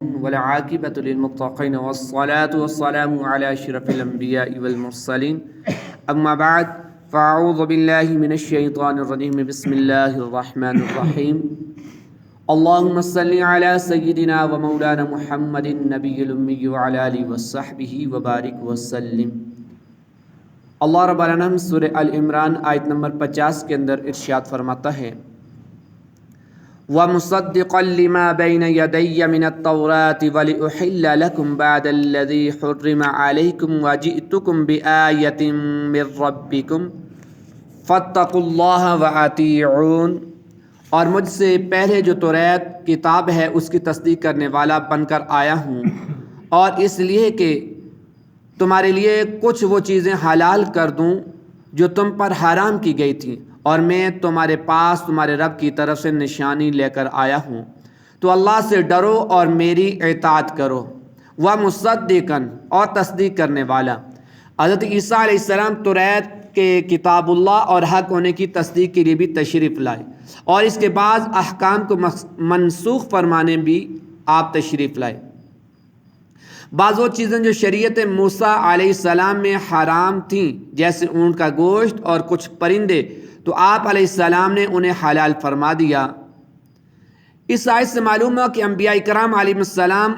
والعاقبة للمتقين والصلاة والسلام على أشرف الأنبياء والمرسلين أما بعد فأعوذ بالله من الشيطان الرجيم بسم الله الرحمن الرحيم اللهم صل على سيدنا ومولانا محمد النبي الأمي وعلى آله وصحبه وبارك وسلم۔ اللہ رب العالمین سورہ ال-عمران آیت نمبر 50 کے اندر ارشاد فرماتا ہے وَمُصَدِّقًا لِمَا بَيْنَ يَدَيَّ مِنَ التَّوْرَاةِ وَلِأُحِلَّ لَكُمْ بَعْدَ الَّذِي حُرِّمَ عَلَيْكُمْ وَجِئْتُكُمْ بِآيَةٍ مِّن رَّبِّكُمْ فَاتَّقُوا اللَّهَ وَأَطِيعُونِ، اور مجھ سے پہلے جو توریت کتاب ہے اس کی تصدیق کرنے والا بن کر آیا ہوں، اور اس لیے کہ تمہارے لیے کچھ وہ چیزیں حلال کر دوں جو تم پر حرام کی گئی تھیں، اور میں تمہارے پاس تمہارے رب کی طرف سے نشانی لے کر آیا ہوں، تو اللہ سے ڈرو اور میری اطاعت کرو۔ وَمُصَدِّقًا، اور تصدیق کرنے والا۔ حضرت عیسیٰ علیہ السلام توریت کے کتاب اللہ اور حق ہونے کی تصدیق کے لیے بھی تشریف لائے، اور اس کے بعد احکام کو منسوخ فرمانے بھی آپ تشریف لائے۔ بعض وہ چیزیں جو شریعت موسیٰ علیہ السلام میں حرام تھیں، جیسے اونٹ کا گوشت اور کچھ پرندے، تو آپ علیہ السلام نے انہیں حلال فرما دیا۔ اس آیت سے معلوم ہوا کہ انبیاء کرام علیہ السلام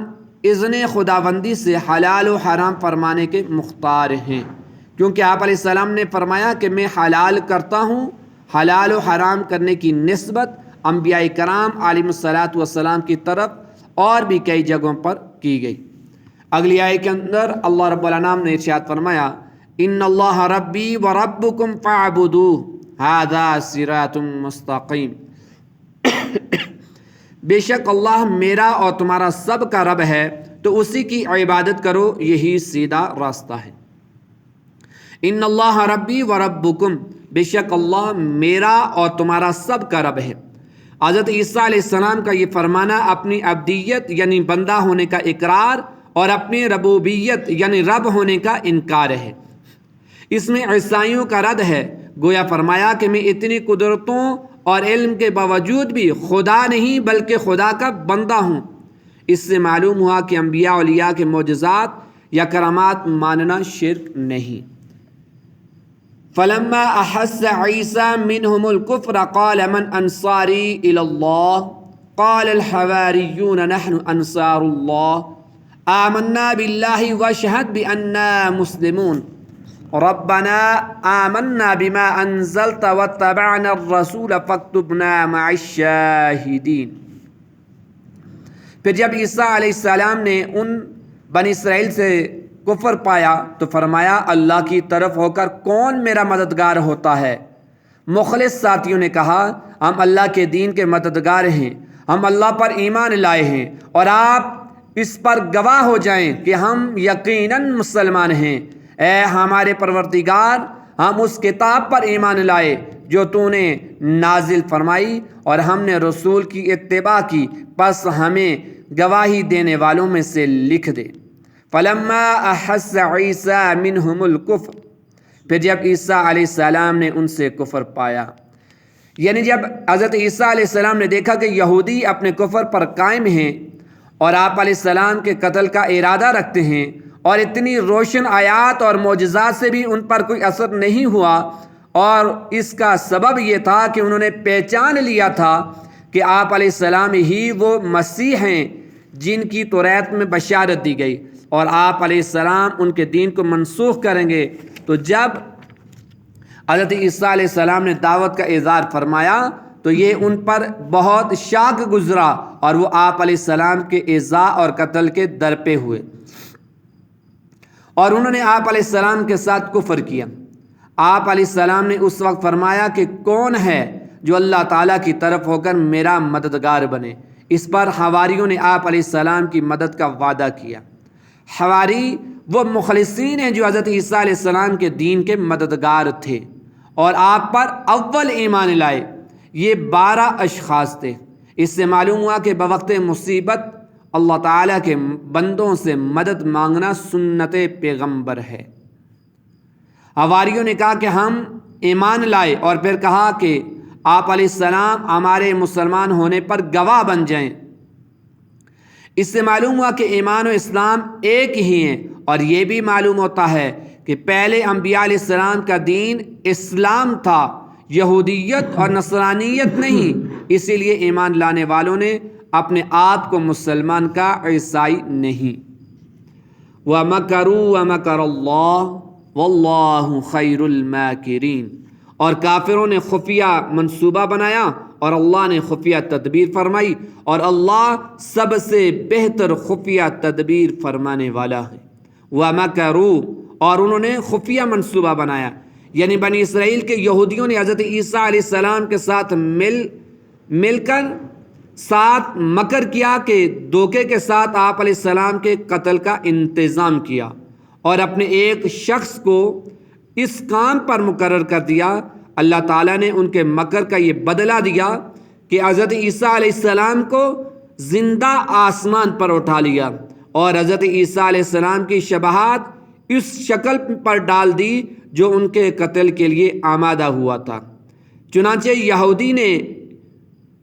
اذن خداوندی سے حلال و حرام فرمانے کے مختار ہیں، کیونکہ آپ علیہ السلام نے فرمایا کہ میں حلال کرتا ہوں۔ حلال و حرام کرنے کی نسبت انبیاء کرام علیہ السلام کی طرف اور بھی کئی جگہوں پر کی گئی۔ اگلی آیت کے اندر اللہ رب العالمین نے ارشاد فرمایا ان اللہ ربی و ربکم فاعبدوہ ھذا صراط مستقیم، بے شک اللہ میرا اور تمہارا سب کا رب ہے، تو اسی کی عبادت کرو، یہی سیدھا راستہ ہے۔ ان اللہ ربی و ربکم، بے شک اللہ میرا اور تمہارا سب کا رب ہے۔ حضرت عیسیٰ علیہ السلام کا یہ فرمانا اپنی عبدیت یعنی بندہ ہونے کا اقرار اور اپنی ربوبیت یعنی رب ہونے کا انکار ہے۔ اس میں عیسائیوں کا رد ہے، گویا فرمایا کہ میں اتنی قدرتوں اور علم کے باوجود بھی خدا نہیں بلکہ خدا کا بندہ ہوں۔ اس سے معلوم ہوا کہ انبیاء اولیاء کے معجزات یا کرامات ماننا شرک نہیں۔ فلما احس عیسیٰ منہم الکفر قال من انصاری الی اللہ قال الحواریون نحن انصار اللہ آمنا باللہ واشہد بأننا مسلمون ربنا آمنا بما انزلت واتبعنا الرسول فاکتبنا مع الشاہدین۔ پھر جب عیسیٰ علیہ السلام نے ان بنی اسرائیل سے کفر پایا تو فرمایا اللہ کی طرف ہو کر کون میرا مددگار ہوتا ہے؟ مخلص ساتھیوں نے کہا ہم اللہ کے دین کے مددگار ہیں، ہم اللہ پر ایمان لائے ہیں، اور آپ اس پر گواہ ہو جائیں کہ ہم یقیناً مسلمان ہیں۔ اے ہمارے پروردگار، ہم اس کتاب پر ایمان لائے جو تو نے نازل فرمائی، اور ہم نے رسول کی اتباع کی، پس ہمیں گواہی دینے والوں میں سے لکھ دے۔ فلما احس عیسیٰ منہم الکفر، پھر جب عیسیٰ علیہ السلام نے ان سے کفر پایا، یعنی جب حضرت عیسیٰ علیہ السلام نے دیکھا کہ یہودی اپنے کفر پر قائم ہیں اور آپ علیہ السلام کے قتل کا ارادہ رکھتے ہیں، اور اتنی روشن آیات اور معجزات سے بھی ان پر کوئی اثر نہیں ہوا، اور اس کا سبب یہ تھا کہ انہوں نے پہچان لیا تھا کہ آپ علیہ السلام ہی وہ مسیح ہیں جن کی توریت میں بشارت دی گئی، اور آپ علیہ السلام ان کے دین کو منسوخ کریں گے۔ تو جب حضرت عیسیٰ علیہ السلام نے دعوت کا اظہار فرمایا تو یہ ان پر بہت شاق گزرا، اور وہ آپ علیہ السلام کے ایذاء اور قتل کے در پہ ہوئے، اور انہوں نے آپ علیہ السلام کے ساتھ کفر کیا۔ آپ علیہ السلام نے اس وقت فرمایا کہ کون ہے جو اللہ تعالیٰ کی طرف ہو کر میرا مددگار بنے؟ اس پر حواریوں نے آپ علیہ السلام کی مدد کا وعدہ کیا۔ حواری وہ مخلصین ہیں جو حضرت عیسیٰ علیہ السلام کے دین کے مددگار تھے اور آپ پر اول ایمان لائے۔ یہ 12 اشخاص تھے۔ اس سے معلوم ہوا کہ بوقت مصیبت اللہ تعالیٰ کے بندوں سے مدد مانگنا سنت پیغمبر ہے۔ حواریوں نے کہا کہ ہم ایمان لائے، اور پھر کہا کہ آپ علیہ السلام ہمارے مسلمان ہونے پر گواہ بن جائیں۔ اس سے معلوم ہوا کہ ایمان و اسلام ایک ہی ہیں، اور یہ بھی معلوم ہوتا ہے کہ پہلے انبیاء علیہ السلام کا دین اسلام تھا، یہودیت اور نصرانیت نہیں، اسی لیے ایمان لانے والوں نے اپنے آپ کو مسلمان کا عیسائی نہیں۔ وَمَكَرُوا وَمَكَرَ اللَّهُ وَاللَّهُ خَيْرُ الْمَاكِرِينَ، اور کافروں نے خفیہ منصوبہ بنایا اور اللہ نے خفیہ تدبیر فرمائی، اور اللہ سب سے بہتر خفیہ تدبیر فرمانے والا ہے۔ وَمَكَرُوا، اور انہوں نے خفیہ منصوبہ بنایا، یعنی بنی اسرائیل کے یہودیوں نے حضرت عیسیٰ علیہ السلام کے ساتھ مل کر ساتھ مکر کیا کہ دھوکے کے ساتھ آپ علیہ السلام کے قتل کا انتظام کیا، اور اپنے ایک شخص کو اس کام پر مقرر کر دیا۔ اللہ تعالیٰ نے ان کے مکر کا یہ بدلہ دیا کہ حضرت عیسیٰ علیہ السلام کو زندہ آسمان پر اٹھا لیا، اور حضرت عیسیٰ علیہ السلام کی شباہت اس شکل پر ڈال دی جو ان کے قتل کے لیے آمادہ ہوا تھا۔ چنانچہ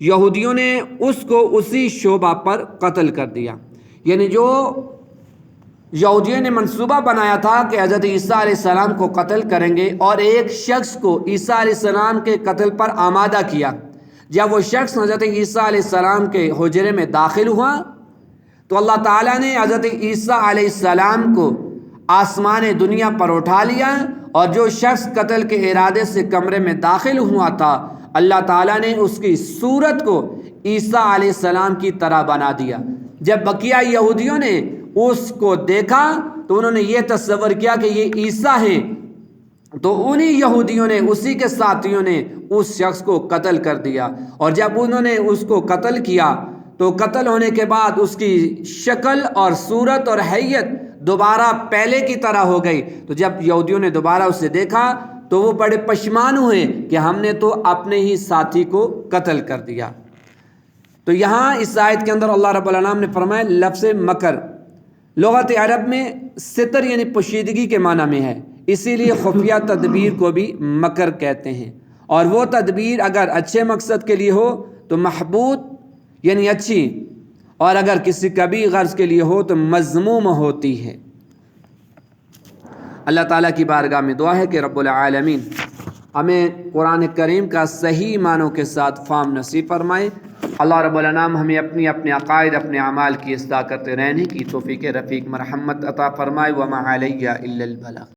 یہودیوں نے اس کو اسی شعبہ پر قتل کر دیا، یعنی جو یہودیوں نے منصوبہ بنایا تھا کہ حضرت عیسیٰ علیہ السلام کو قتل کریں گے، اور ایک شخص کو عیسیٰ علیہ السلام کے قتل پر آمادہ کیا۔ جب وہ شخص حضرت عیسیٰ علیہ السلام کے حجرے میں داخل ہوا تو اللہ تعالیٰ نے حضرت عیسیٰ علیہ السلام کو آسمان دنیا پر اٹھا لیا، اور جو شخص قتل کے ارادے سے کمرے میں داخل ہوا تھا اللہ تعالیٰ نے اس کی صورت کو عیسیٰ علیہ السلام کی طرح بنا دیا۔ جب بقیہ یہودیوں نے اس کو دیکھا تو انہوں نے یہ تصور کیا کہ یہ عیسیٰ ہیں، تو انہی یہودیوں نے، اسی کے ساتھیوں نے اس شخص کو قتل کر دیا، اور جب انہوں نے اس کو قتل کیا تو قتل ہونے کے بعد اس کی شکل اور صورت اور حیت دوبارہ پہلے کی طرح ہو گئی۔ تو جب یہودیوں نے دوبارہ اسے دیکھا تو وہ بڑے پشیمان ہوئے کہ ہم نے تو اپنے ہی ساتھی کو قتل کر دیا۔ تو یہاں اس آیت کے اندر اللہ رب العالمین نے فرمایا لفظ مکر لغت عرب میں ستر یعنی پوشیدگی کے معنی میں ہے، اسی لیے خفیہ تدبیر کو بھی مکر کہتے ہیں، اور وہ تدبیر اگر اچھے مقصد کے لیے ہو تو محبوب یعنی اچھی، اور اگر کسی کبھی غرض کے لیے ہو تو مذموم ہوتی ہے۔ اللہ تعالیٰ کی بارگاہ میں دعا ہے کہ رب العالمین ہمیں قرآن کریم کا صحیح معنوں کے ساتھ فہم نصیب فرمائے۔ اللہ رب العالمین ہمیں اپنے عقائد، اپنے اعمال کی اصلاح کرتے رہنے کی توفیق رفیق مرحمت عطا فرمائے۔ وما علیہ الا البلاغ۔